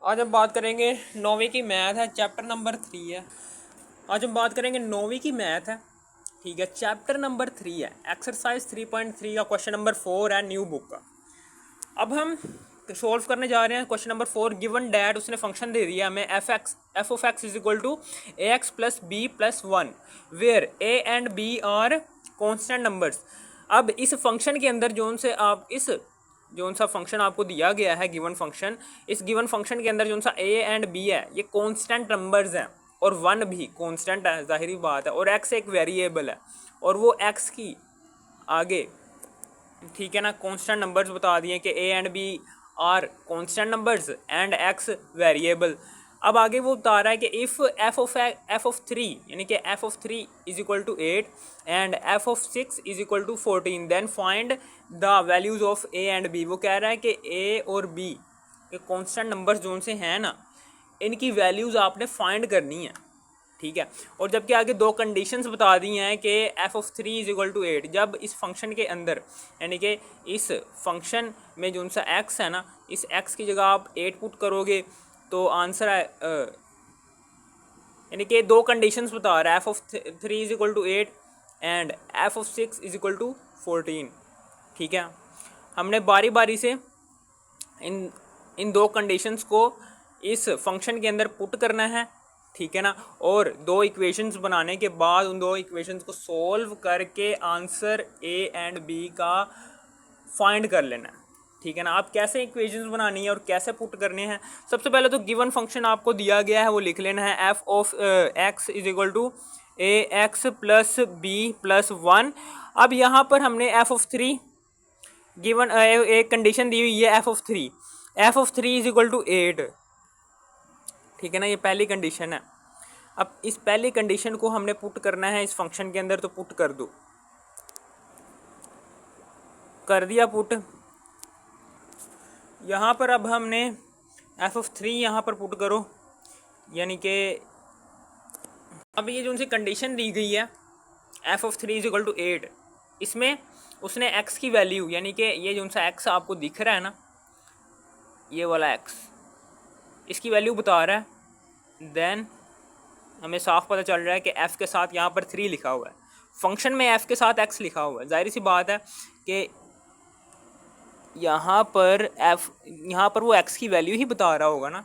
आज हम बात करेंगे 9वीं की मैथ है, चैप्टर नंबर 3 है। आज हम बात करेंगे 9वीं की मैथ है, ठीक है। चैप्टर नंबर 3 है, एक्सरसाइज 3.3 का क्वेश्चन नंबर 4 है न्यू बुक का। अब हम सोल्व करने जा रहे हैं क्वेश्चन नंबर 4। गिवन डैट, उसने फंक्शन दे दिया हमें F of X is equal to A X plus B plus 1 where A and B are constant numbers. अब इस फंक्शन के अंदर जोन सा फंक्शन आपको दिया गया है गिवन फंक्शन, इस गिवन फंक्शन के अंदर जोन सा ए एंड बी है ये कांस्टेंट नंबर्स हैं और 1 भी कांस्टेंट है, जाहिर बात है, और एक्स एक वेरिएबल है और वो एक्स की आगे, ठीक है ना, कांस्टेंट नंबर्स बता दिए कि A and B are constant numbers and X variable. अब आगे वो बता रहा है कि इफ़ एफ ऑफ 3 यानी कि F of 3 is equal to 8 and F of 6 is equal to 14 then find the values of A and B. वो कह रहा है कि ए और बी के कांस्टेंट नंबर्स जोन से हैं ना, इनकी वैल्यूज़ आपने फाइंड करनी है, ठीक है। और जबकि आगे दो कंडीशंस बता दी हैं कि F of 3 is equal to 8, जब इस फंक्शन के अंदर यानी कि इस फंक्शन में जो सा एक्स है ना, इस एक्स की जगह आप 8 पुट करोगे तो आंसर है, यानी कि दो कंडीशंस बता रहा है, F of 3 is equal to 8 and F of 6 is equal to 14, ठीक है। हमने बारी बारी से इन इन दो कंडीशंस को इस फंक्शन के अंदर पुट करना है, ठीक है ना, और दो इक्वेशंस बनाने के बाद उन दो इक्वेशंस को सॉल्व करके आंसर ए एंड बी का फाइंड कर लेना है, ठीक है ना। आप कैसे इक्वेशंस बनानी है और कैसे पुट करने हैं, सबसे पहले तो गिवन फंक्शन आपको दिया गया है वो लिख लेना है, F of X is equal to A X plus B plus 1। अब यहाँ पर हमने एफ ऑफ 3 गिवन एक कंडीशन दी हुई है, F of 3 is equal to 8, ठीक है ना, ये पहली कंडीशन है। अब इस पहली कंडीशन को हमने पुट करना है इस फंक्शन के अंदर, तो पुट कर दो, कर दिया पुट। यहाँ पर अब हमने एफ ऑफ 3 यहाँ पर पुट करो, यानी कि अब ये जो सी कंडीशन दी गई है F of 3 is equal to 8, इसमें उसने एक्स की वैल्यू यानी कि ये जो सा एक्स आपको दिख रहा है ना, ये वाला एक्स, इसकी वैल्यू बता रहा है। देन हमें साफ पता चल रहा है कि f के साथ यहाँ पर 3 लिखा हुआ है, फंक्शन में f के साथ x लिखा हुआ है, जाहिर सी बात है कि यहाँ पर वो x की वैल्यू ही बता रहा होगा ना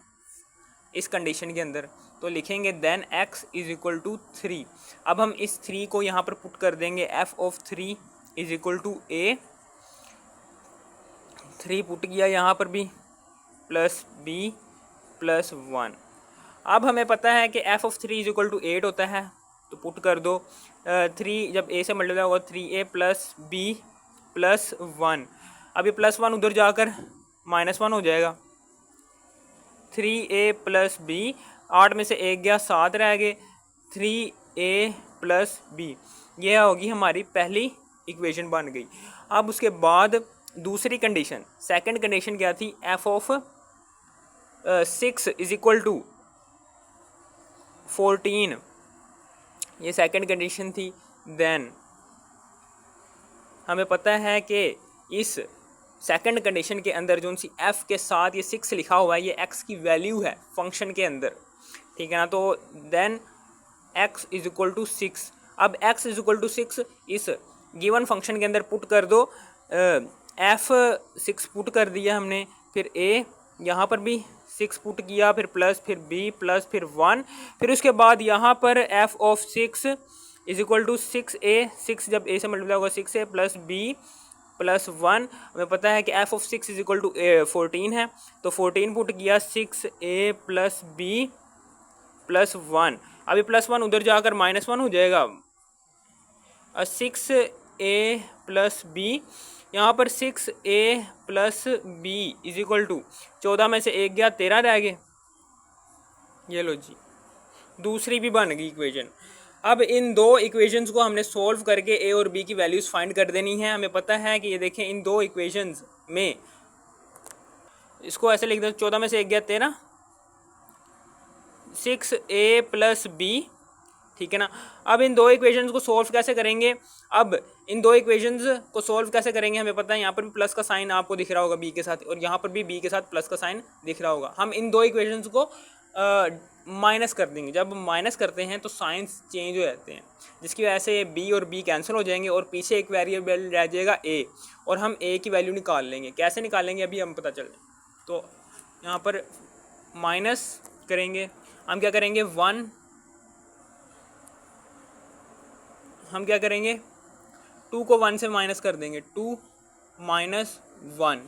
इस कंडीशन के अंदर, तो लिखेंगे then x is equal to 3। अब हम इस 3 को यहाँ पर पुट कर देंगे, f of 3 is equal to a, 3 put किया यहाँ पर भी, प्लस b प्लस 1। अब हमें पता है कि F of 3 is equal to 8 होता है, तो पुट कर दो, 3 जब a से मल्टीप्लाई होगा 3a प्लस b प्लस 1। अब ये प्लस 1 उधर जाकर माइनस 1 हो जाएगा, 3a प्लस b, 8 में से 1 गया 7 रह गए, 3a प्लस b, यह होगी हमारी पहली इक्वेशन बन गई। अब उसके बाद दूसरी कंडीशन, सेकंड कंडीशन क्या थी, F of 6 is equal to 14, ये सेकंड कंडीशन थी। देन हमें पता है कि इस सेकंड कंडीशन के अंदर जो सी f के साथ ये 6 लिखा हुआ है, ये x की वैल्यू है फंक्शन के अंदर, ठीक है ना, तो then x is equal to 6। अब x इज इक्वल टू 6 इस गिवन फंक्शन के अंदर पुट कर दो, f 6 पुट कर दिया हमने, फिर a यहाँ पर भी 6 पुट किया, फिर प्लस, फिर b प्लस, फिर 1, फिर उसके बाद यहाँ पर f of 6 is equal to 6a, 6 जब a से मल्टीप्लाई होगा 6a प्लस b प्लस 1। हमें पता है कि f of 6 is equal to 14 है, तो 14 पुट किया, 6a प्लस b प्लस 1। अभी प्लस 1 उधर जाकर माइनस 1 हो जाएगा, 6a प्लस b, यहाँ पर 6a plus b is equal to 14 में से 1 गया 13 रह गए, ये लो जी, दूसरी भी बन गई इक्वेशन। अब इन दो इक्वेशंस को हमने सॉल्व करके ए और बी की वैल्यूज़ फाइंड कर देनी है। हमें पता है कि ये देखें इन दो इक्वेशंस में, इसको ऐसे लिख दो, 14 में से 1 गया 13, 6a प्लस b ठीक है ना। अब इन दो इक्वेशंस को सोल्व कैसे करेंगे, अब इन दो इक्वेशंस को सोल्व कैसे करेंगे, हमें पता है यहाँ पर भी प्लस का साइन आपको दिख रहा होगा बी के साथ, और यहाँ पर भी बी के साथ प्लस का साइन दिख रहा होगा। हम इन दो इक्वेशंस को माइनस कर देंगे। जब माइनस करते हैं तो साइंस चेंज हो जाते हैं, जिसकी वजह से बी और बी कैंसिल हो जाएंगे और पीछे एक वेरिएबल रह जाएगा ए, और हम ए की वैल्यू निकाल लेंगे। कैसे निकालेंगे अभी हम पता चले। तो यहाँ पर माइनस करेंगे, हम क्या करेंगे हम क्या करेंगे 2 को 1 से माइनस कर देंगे, 2 माइनस 1।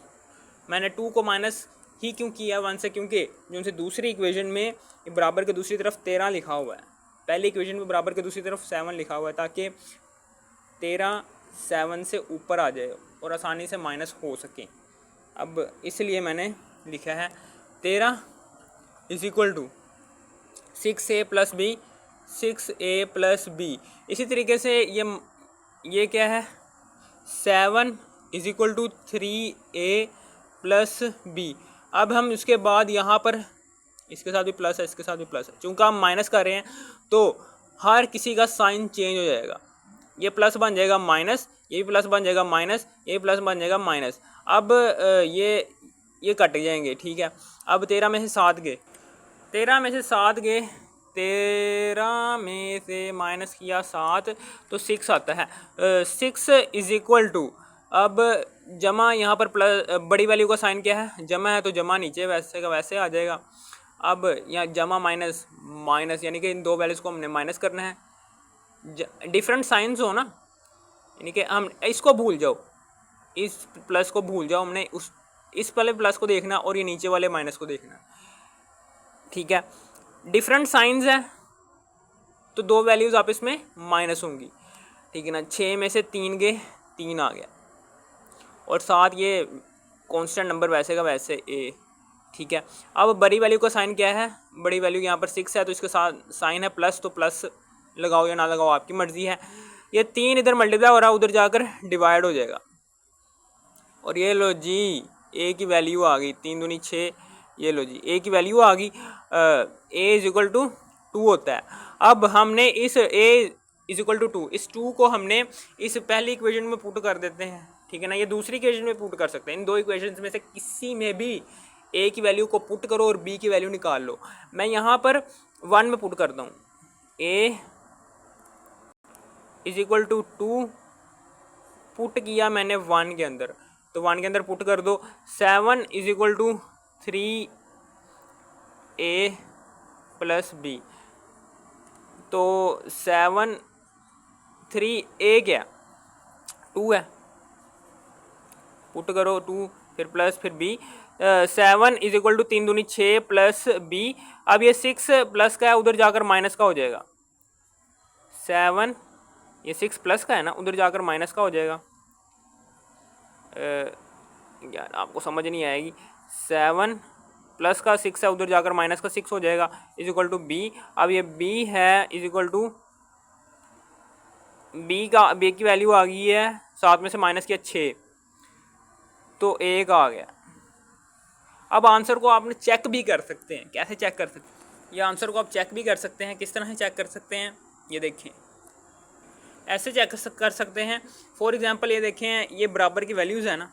मैंने 2 को माइनस ही क्यों किया 1 से, क्योंकि जो उनसे दूसरी इक्वेशन में बराबर के दूसरी तरफ 13 लिखा हुआ है, पहली इक्वेशन में बराबर के दूसरी तरफ 7 लिखा हुआ है, ताकि 13 7 से ऊपर आ जाए और आसानी से माइनस हो सके। अब इसलिए मैंने लिखा है 13 is equal to 6a plus B, 6a plus B. इसी तरीके से ये क्या है 7 is equal to 3a plus B. अब हम उसके बाद यहाँ पर इसके साथ भी प्लस है, इसके साथ भी प्लस है, चूँकि हम माइनस कर रहे हैं तो हर किसी का साइन चेंज हो जाएगा। ये प्लस बन जाएगा माइनस, ये भी प्लस बन जाएगा माइनस, ये भी प्लस बन जाएगा माइनस। अब ये कट जाएंगे, ठीक है। अब 13 में से 7 गए, 13 में से 7 गए, 13 में से माइनस किया 7 तो 6 आता है। 6 इज इक्वल टू, अब जमा यहाँ पर प्लस, बड़ी वैल्यू का साइन क्या है जमा है, तो जमा नीचे वैसे का वैसे आ जाएगा। अब यहाँ जमा माइनस माइनस, यानी कि इन दो वैल्यूज़ को हमने माइनस करना है। डिफरेंट साइंस हो ना, यानी कि हम इसको भूल जाओ, इस प्लस को भूल जाओ, हमने इस वाले प्लस को देखना और ये नीचे वाले माइनस को देखना, ठीक है। डिफरेंट साइंस है तो दो वैल्यूज़ आपस में माइनस होंगी, ठीक है ना। 6 में से 3 गए, 3 आ गया, और 7 ये कांस्टेंट नंबर वैसे का वैसे ए, ठीक है। अब बड़ी वैल्यू का साइन क्या है, बड़ी वैल्यू यहाँ पर 6 है तो इसके साथ साइन है प्लस, तो प्लस लगाओ या ना लगाओ आपकी मर्ज़ी है। ये 3 इधर मल्टीप्लाई हो रहा है, उधर जाकर डिवाइड हो जाएगा, और ये लो जी ए की वैल्यू आ गई, 3 दूनी 6, ये लो जी ए की वैल्यू आ गई। ए इज इक्वल टू 2 होता है। अब हमने इस ए इज इक्वल टू 2, इस 2 को हमने इस पहली इक्वेशन में पुट कर देते हैं, ठीक है ना। ये दूसरी इक्वेशन में पुट कर सकते हैं। इन दो इक्वेशन में से किसी में भी ए की वैल्यू को पुट करो और बी की वैल्यू निकाल लो। मैं यहाँ पर 1 में पुट करता हूँ, ए इज इक्वल टू 2 पुट किया मैंने 1 के अंदर, तो 1 के अंदर पुट कर दो। 7 is equal to 3a plus B, तो 7 3a क्या 2 है, पुट करो 2 फिर प्लस फिर b। 7 इज इक्वल टू 3 दूनी 6 प्लस b। अब ये 6 प्लस का है, उधर जाकर माइनस का हो जाएगा। 7 ये 6 प्लस का है ना, उधर जाकर माइनस का हो जाएगा। यार आपको समझ नहीं आएगी। 7 प्लस का 6 है, उधर जाकर माइनस का 6 हो जाएगा, इज इक्वल टू बी। अब ये b है इज इक्वल टू b की वैल्यू आ गई है, 7 में से माइनस किया 6, तो 1 आ गया। अब आंसर को आपने चेक भी कर सकते हैं। कैसे चेक कर सकते हैं, ये आंसर को आप चेक भी कर सकते हैं। किस तरह से चेक कर सकते हैं, ये देखें, ऐसे चेक कर सकते हैं। फॉर एग्जांपल ये देखें, ये बराबर की वैल्यूज़ है ना,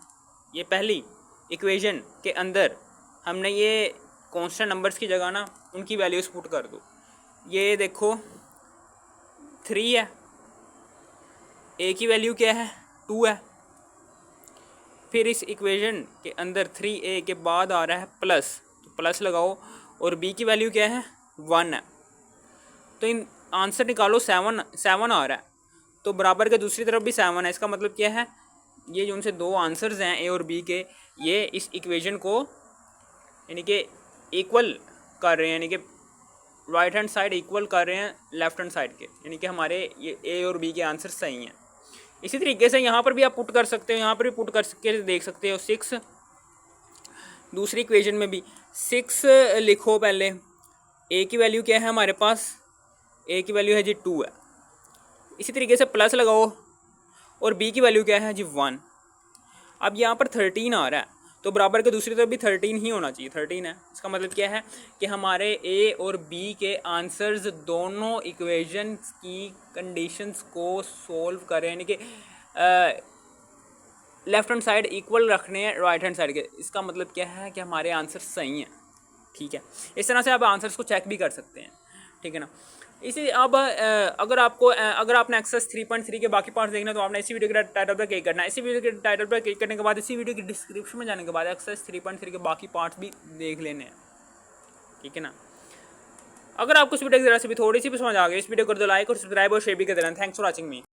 ये पहली इक्वेशन के अंदर हमने ये कांस्टेंट नंबर्स की जगह ना उनकी वैल्यूज़ पुट कर दो। ये देखो 3 है, ए की वैल्यू क्या है 2 है, फिर इस इक्वेशन के अंदर 3a के बाद आ रहा है प्लस, तो प्लस लगाओ, और b की वैल्यू क्या है 1 है, तो इन आंसर निकालो। 7 आ रहा है, तो बराबर के दूसरी तरफ भी 7 है। इसका मतलब क्या है, ये जो उनसे दो आंसर्स हैं a और b के, ये इस इक्वेशन को यानी कि इक्वल कर रहे हैं, यानी कि राइट हैंड साइड इक्वल कर रहे हैं लेफ्ट हैंड साइड के, यानी कि हमारे ये a और b के आंसर सही हैं। इसी तरीके से यहाँ पर भी आप पुट कर सकते हो, यहाँ पर भी पुट करके देख सकते हो। 6 दूसरी इक्वेशन में भी 6 लिखो। पहले a की वैल्यू क्या है हमारे पास, a की वैल्यू है जी 2 है। इसी तरीके से प्लस लगाओ, और b की वैल्यू क्या है जी 1। अब यहाँ पर 13 आ रहा है, तो तो बराबर के दूसरी तरफ भी 13 ही होना चाहिए, 13 है। इसका मतलब क्या है कि हमारे ए और बी के आंसर्स दोनों इक्वेशन की कंडीशंस को सोल्व करें, यानी कि लेफ्ट हैंड साइड इक्वल रखने हैं राइट हैंड साइड के। इसका मतलब क्या है कि हमारे आंसर सही हैं, ठीक है। इस तरह से आप आंसर्स को चेक भी कर सकते हैं, ठीक है ना। इसी अब अगर आपने एक्सरसाइज 3.3 के बाकी पार्ट्स देखना है तो आपने इसी वीडियो के टाइटल पर क्लिक करना है। इसी वीडियो के टाइटल पर क्लिक करने के बाद इसी वीडियो की डिस्क्रिप्शन में जाने के बाद एक्सरसाइज 3.3 के बाकी पार्ट्स भी देख लेने हैं, ठीक है ना। अगर आपको इस वीडियो की तरह से भी थोड़ी सी भी समझ आ गई, इस वीडियो को कर दो लाइक और सब्सक्राइब और शेयर भी कर देना। Thanks for watching me.